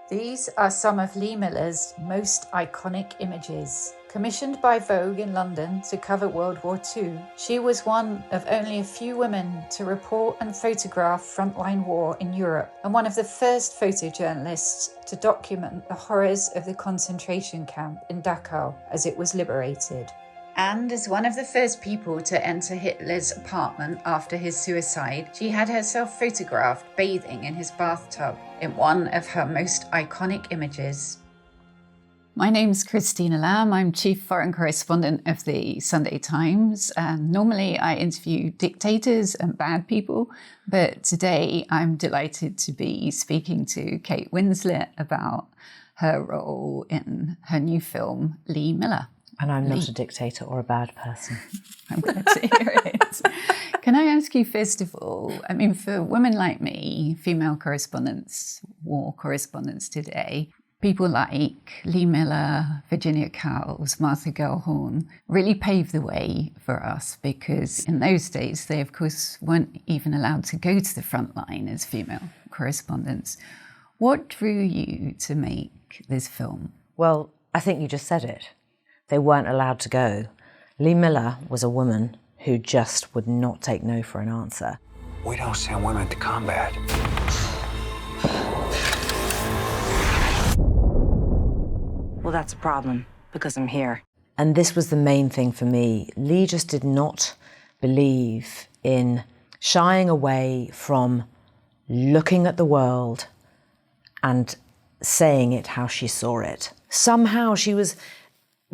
These are some of Lee Miller's most iconic images. Commissioned by Vogue in London to cover World War II, she was one of only a few women to report and photograph frontline war in Europe, and one of the first photojournalists to document the horrors of the concentration camp in Dachau as it was liberated. And as one of the first people to enter Hitler's apartment after his suicide, she had herself photographed bathing in his bathtub in one of her most iconic images. My name's Christina Lamb. I'm Chief Foreign Correspondent of the Sunday Times, and normally I interview dictators and bad people, but today I'm delighted to be speaking to Kate Winslet about her role in her new film, Lee Miller. And I'm not a dictator or a bad person. I'm glad to hear it. Can I ask you, first of all, I mean, for women like me, female correspondents, war correspondents today, people like Lee Miller, Virginia Cowles, Martha Gellhorn really paved the way for us because in those days, they, of course, weren't even allowed to go to the front line as female correspondents. What drew you to make this film? Well, I think you just said it. They weren't allowed to go. Lee Miller was a woman who just would not take no for an answer. We don't send women to combat. Well, that's a problem, because I'm here. And this was the main thing for me. Lee just did not believe in shying away from looking at the world and saying it how she saw it. Somehow she was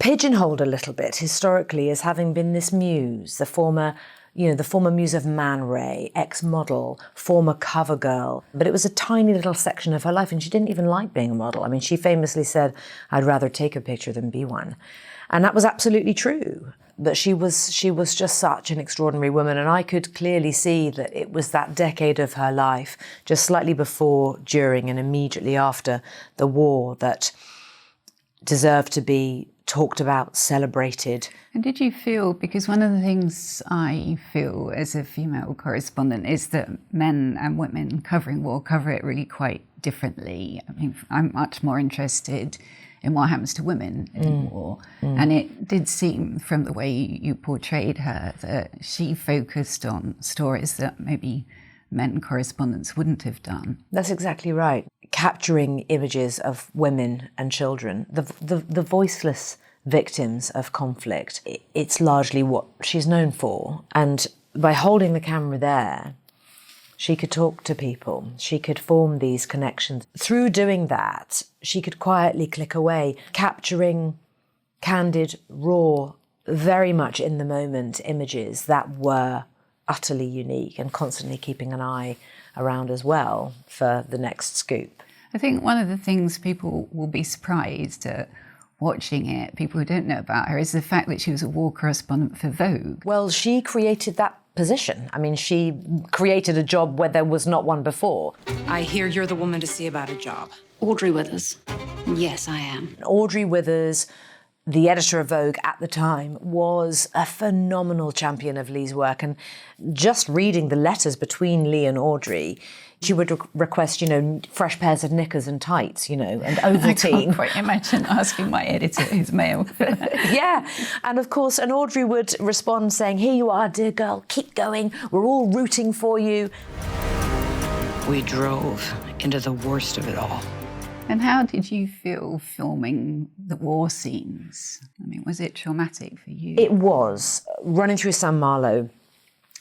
pigeonholed a little bit historically as having been this muse, the former muse of Man Ray, ex-model, former cover girl. But it was a tiny little section of her life, and she didn't even like being a model. I mean, she famously said, "I'd rather take a picture than be one." And that was absolutely true. But she was just such an extraordinary woman, and I could clearly see that it was that decade of her life, just slightly before, during, and immediately after the war, that deserved to be talked about, celebrated. And did you feel, because one of the things I feel as a female correspondent is that men and women covering war cover it really quite differently. I mean, I'm much more interested in what happens to women in war. And it did seem from the way you portrayed her that she focused on stories that maybe men correspondents wouldn't have done. That's exactly right. Capturing images of women and children, the voiceless victims of conflict. It's largely what she's known for. And by holding the camera there, she could talk to people. She could form these connections. Through doing that, she could quietly click away, capturing candid, raw, very much in the moment images that were utterly unique, and constantly keeping an eye around as well for the next scoop. I think one of the things people will be surprised at watching it, people who don't know about her, is the fact that she was a war correspondent for Vogue. Well, she created that position. I mean, she created a job where there was not one before. I hear you're the woman to see about a job. Audrey Withers. Yes, I am. Audrey Withers, the editor of Vogue at the time, was a phenomenal champion of Lee's work. And just reading the letters between Lee and Audrey, she would request, fresh pairs of knickers and tights, and Ovaltine. I can't quite imagine asking my editor his mail. Yeah, and of course, and Audrey would respond saying, "Here you are, dear girl, keep going. We're all rooting for you." We drove into the worst of it all. And how did you feel filming the war scenes? I mean, was it traumatic for you? It was. Running through San Marlo,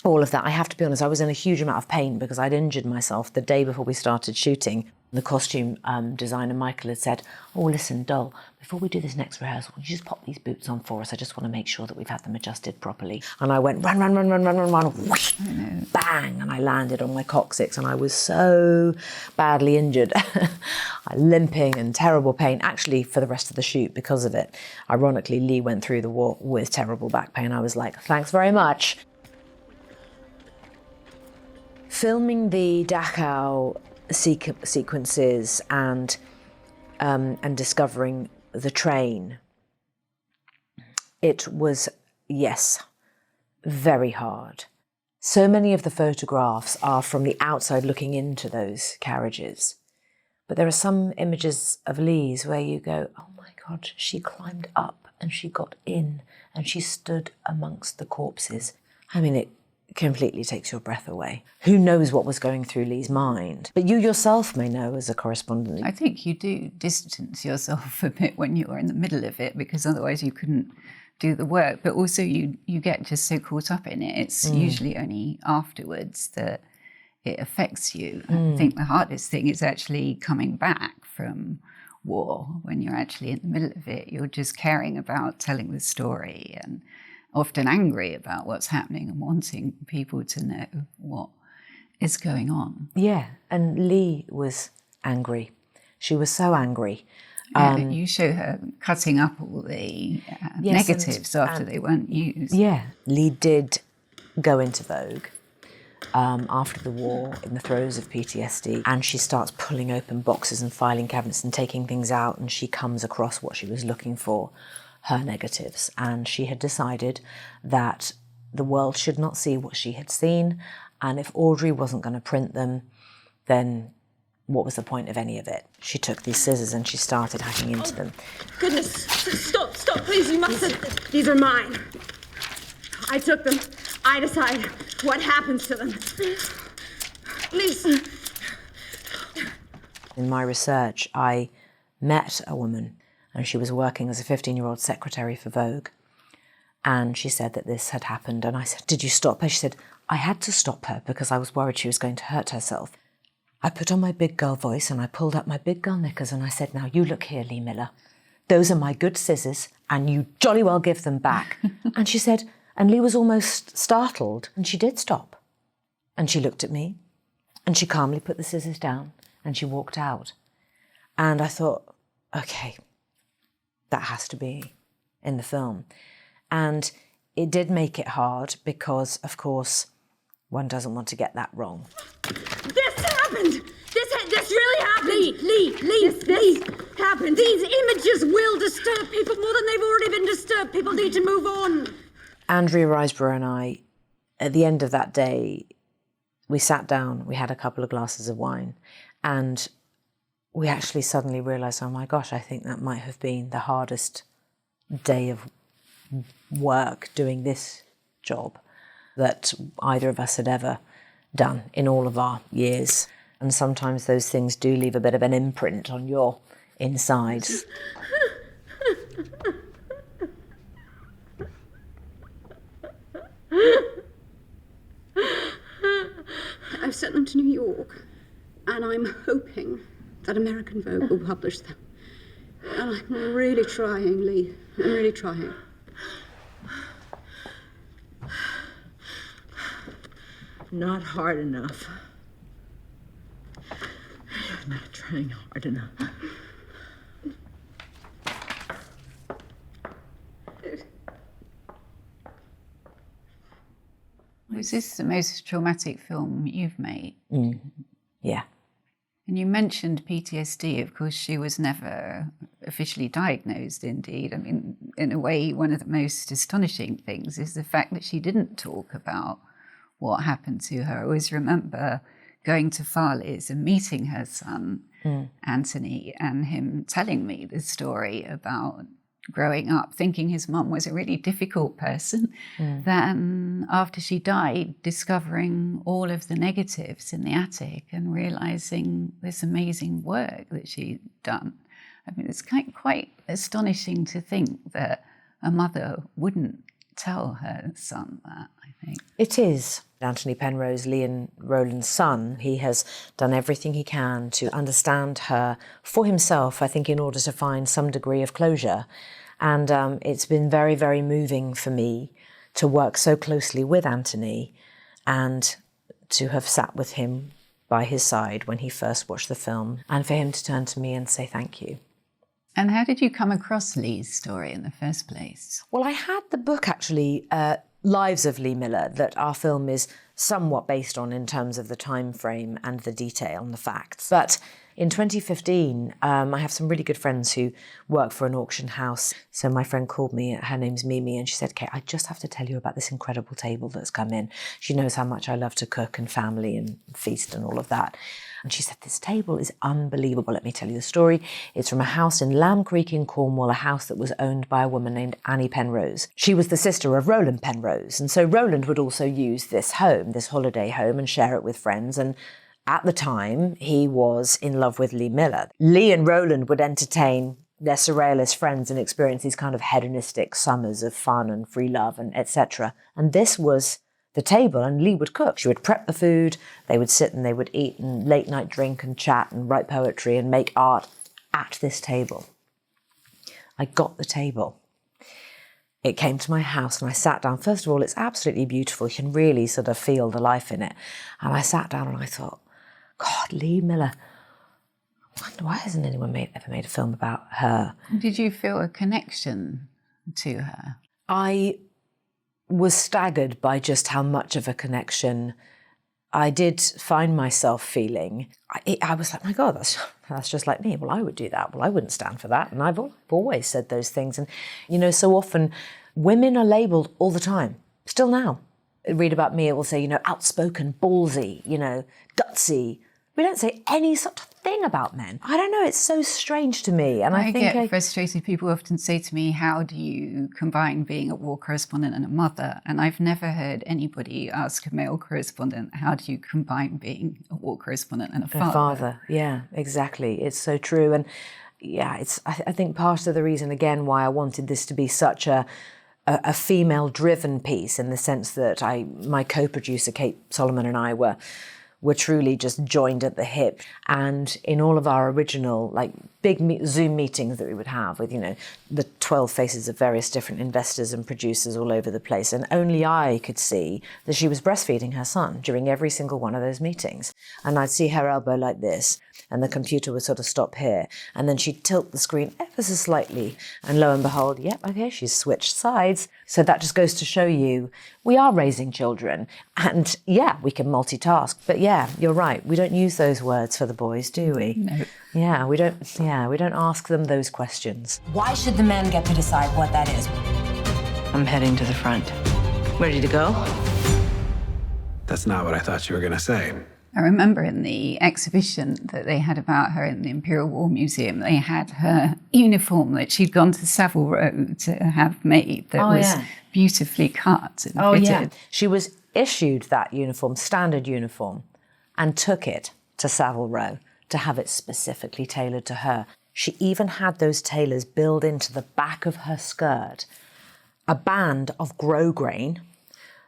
all of that. I have to be honest, I was in a huge amount of pain because I'd injured myself the day before we started shooting. The costume designer, Michael, had said, "Oh, listen, doll, before we do this next rehearsal, will you just pop these boots on for us? I just want to make sure that we've had them adjusted properly." And I went, run, whoosh, bang, and I landed on my coccyx, and I was so badly injured. Limping and terrible pain, actually, for the rest of the shoot because of it. Ironically, Lee went through the war with terrible back pain. I was like, thanks very much. Filming the Dachau sequences and discovering the train, it was, yes, very hard. So many of the photographs are from the outside looking into those carriages. But there are some images of Lee's where you go, oh my God, she climbed up and she got in and she stood amongst the corpses. I mean, it completely takes your breath away. Who knows what was going through Lee's mind? But you yourself may know as a correspondent. I think you do distance yourself a bit when you're in the middle of it, because otherwise you couldn't do the work. But also you get just so caught up in it. It's usually only afterwards that it affects you. I think the hardest thing is actually coming back from war. When you're actually in the middle of it, you're just caring about telling the story and often angry about what's happening and wanting people to know what is going on. Yeah, and Lee was angry. She was so angry. You show her cutting up all the negatives after they weren't used. Yeah, Lee did go into Vogue after the war in the throes of PTSD, and she starts pulling open boxes and filing cabinets and taking things out, and she comes across what she was looking for, her negatives. And she had decided that the world should not see what she had seen, and if Audrey wasn't going to print them, then what was the point of any of it? She took these scissors and she started hacking into them. Goodness, stop, please, you mustn't. These are mine. I took them. I decide what happens to them. Please. In my research, I met a woman, and she was working as a 15-year-old secretary for Vogue. And she said that this had happened. And I said, did you stop her? She said, I had to stop her because I was worried she was going to hurt herself. I put on my big girl voice and I pulled up my big girl knickers and I said, now you look here, Lee Miller. Those are my good scissors and you jolly well give them back. And she said, and Lee was almost startled, and she did stop. And she looked at me and she calmly put the scissors down and she walked out. And I thought, okay, that has to be in the film. And it did make it hard because, of course, one doesn't want to get that wrong. This happened! This really happened! Lee, this happened. These images will disturb people more than they've already been disturbed. People need to move on. Andrea Riseborough and I, at the end of that day, we sat down, we had a couple of glasses of wine, and we actually suddenly realised, oh my gosh, I think that might have been the hardest day of work doing this job that either of us had ever done in all of our years. And sometimes those things do leave a bit of an imprint on your insides. I've sent them to New York, and I'm hoping that American Vogue will publish them. And I'm really trying, Lee. I'm really trying. Not hard enough. You're not trying hard enough. Was this the most traumatic film you've made? Yeah. And you mentioned PTSD. Of course, she was never officially diagnosed, indeed. I mean, in a way, one of the most astonishing things is the fact that she didn't talk about what happened to her. I always remember going to Farley's and meeting her son, Anthony, and him telling me the story about growing up, thinking his mum was a really difficult person. Then after she died, discovering all of the negatives in the attic and realising this amazing work that she'd done. I mean, it's quite astonishing to think that a mother wouldn't tell her son that, I think. It is. Anthony Penrose, Lee and Roland's son, he has done everything he can to understand her for himself, I think, in order to find some degree of closure. And it's been very, very moving for me to work so closely with Anthony and to have sat with him by his side when he first watched the film, and for him to turn to me and say thank you. And how did you come across Lee's story in the first place? Well, I had the book, actually, Lives of Lee Miller, that our film is somewhat based on in terms of the time frame and the detail and the facts. But in 2015, I have some really good friends who work for an auction house. So my friend called me, her name's Mimi, and she said, Kate, I just have to tell you about this incredible table that's come in. She knows how much I love to cook and family and feast and all of that. And she said, this table is unbelievable. Let me tell you the story. It's from a house in Lamb Creek in Cornwall, a house that was owned by a woman named Annie Penrose. She was the sister of Roland Penrose. And so Roland would also use this home, this holiday home, and share it with friends. And at the time, he was in love with Lee Miller. Lee and Roland would entertain their surrealist friends and experience these kind of hedonistic summers of fun and free love and etc. And this was the table, and Lee would cook. She would prep the food, they would sit and they would eat and late night drink and chat and write poetry and make art at this table. I got the table. It came to my house and I sat down. First of all, it's absolutely beautiful. You can really sort of feel the life in it. And I sat down and I thought, God, Lee Miller, why hasn't anyone ever made a film about her? Did you feel a connection to her? I was staggered by just how much of a connection I did find myself feeling. I was like, my God, that's just like me. Well, I would do that. Well, I wouldn't stand for that. And I've always said those things. And, you know, so often women are labelled all the time, still now. Read about me, it will say, you know, outspoken, ballsy, you know, gutsy. We don't say any such thing about men. I don't know, it's so strange to me. And I think get frustrated. People often say to me, how do you combine being a war correspondent and a mother? And I've never heard anybody ask a male correspondent, how do you combine being a war correspondent and a father? A father, yeah, exactly. It's so true. And yeah, I think part of the reason, again, why I wanted this to be such a female-driven piece, in the sense that my co-producer, Kate Solomon, and I were truly just joined at the hip. And in all of our original, like, big Zoom meetings that we would have with, you know, the 12 faces of various different investors and producers all over the place, and only I could see that she was breastfeeding her son during every single one of those meetings. And I'd see her elbow like this, and the computer would sort of stop here, and then she'd tilt the screen ever so slightly, and lo and behold, yep, okay, she's switched sides. So that just goes to show you, we are raising children, and yeah, we can multitask, but yeah, you're right, we don't use those words for the boys, do we? No. Yeah, we don't ask them those questions. Why should the men get to decide what that is? I'm heading to the front. Ready to go? That's not what I thought you were going to say. I remember in the exhibition that they had about her in the Imperial War Museum, they had her uniform that she'd gone to Savile Row to have made that was beautifully cut and fitted. Yeah. She was issued that uniform, standard uniform, and took it to Savile Row to have it specifically tailored to her. She even had those tailors build into the back of her skirt a band of grosgrain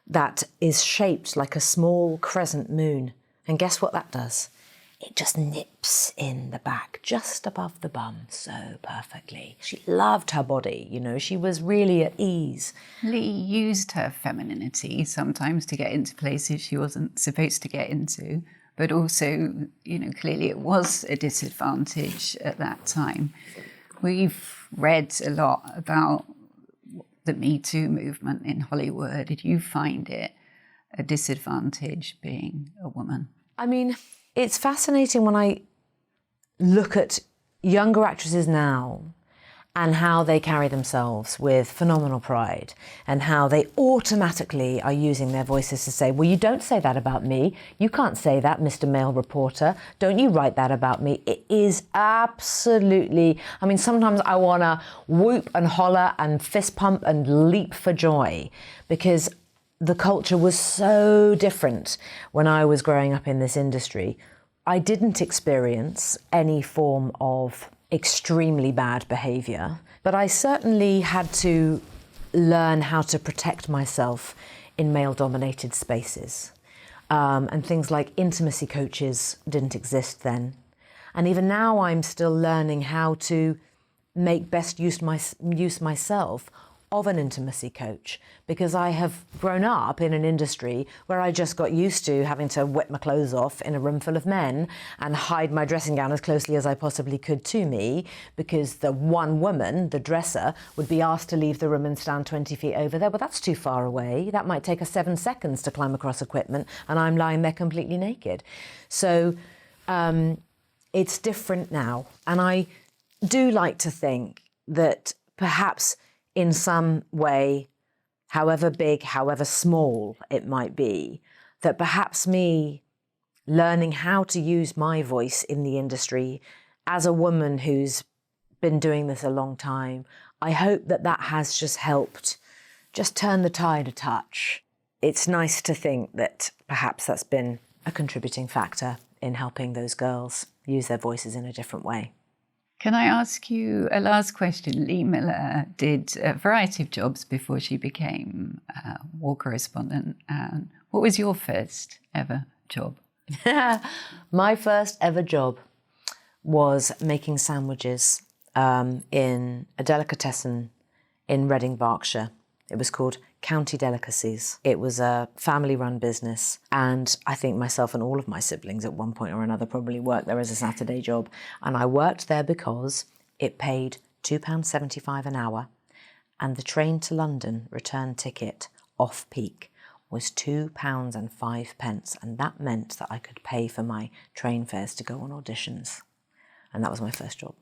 that is shaped like a small crescent moon. And guess what that does? It just nips in the back, just above the bum, so perfectly. She loved her body, you know, she was really at ease. Lee used her femininity sometimes to get into places she wasn't supposed to get into, but also, you know, clearly it was a disadvantage at that time. We've read a lot about the Me Too movement in Hollywood. Did you find it a disadvantage being a woman? I mean, it's fascinating when I look at younger actresses now and how they carry themselves with phenomenal pride, and how they automatically are using their voices to say, well, you don't say that about me. You can't say that, Mr. Male Reporter. Don't you write that about me. It is absolutely, I mean, sometimes I want to whoop and holler and fist pump and leap for joy, because the culture was so different when I was growing up in this industry. I didn't experience any form of extremely bad behaviour, but I certainly had to learn how to protect myself in male-dominated spaces. And things like intimacy coaches didn't exist then. And even now I'm still learning how to make best use myself of an intimacy coach, because I have grown up in an industry where I just got used to having to whip my clothes off in a room full of men and hide my dressing gown as closely as I possibly could to me, because the one woman, the dresser, would be asked to leave the room and stand 20 feet over there. Well, that's too far away. That might take us 7 seconds to climb across equipment, and I'm lying there completely naked. So it's different now. And I do like to think that perhaps in some way, however big, however small it might be, that perhaps me learning how to use my voice in the industry as a woman who's been doing this a long time, I hope that that has just helped just turn the tide a touch. It's nice to think that perhaps that's been a contributing factor in helping those girls use their voices in a different way. Can I ask you a last question? Lee Miller did a variety of jobs before she became war correspondent. What was your first ever job? My first ever job was making sandwiches in a delicatessen in Reading, Berkshire. It was called County Delicacies. It was a family-run business, and I think myself and all of my siblings at one point or another probably worked there as a Saturday job. And I worked there because it paid £2.75 an hour, and the train to London return ticket off-peak was £2.05, and that meant that I could pay for my train fares to go on auditions. And that was my first job.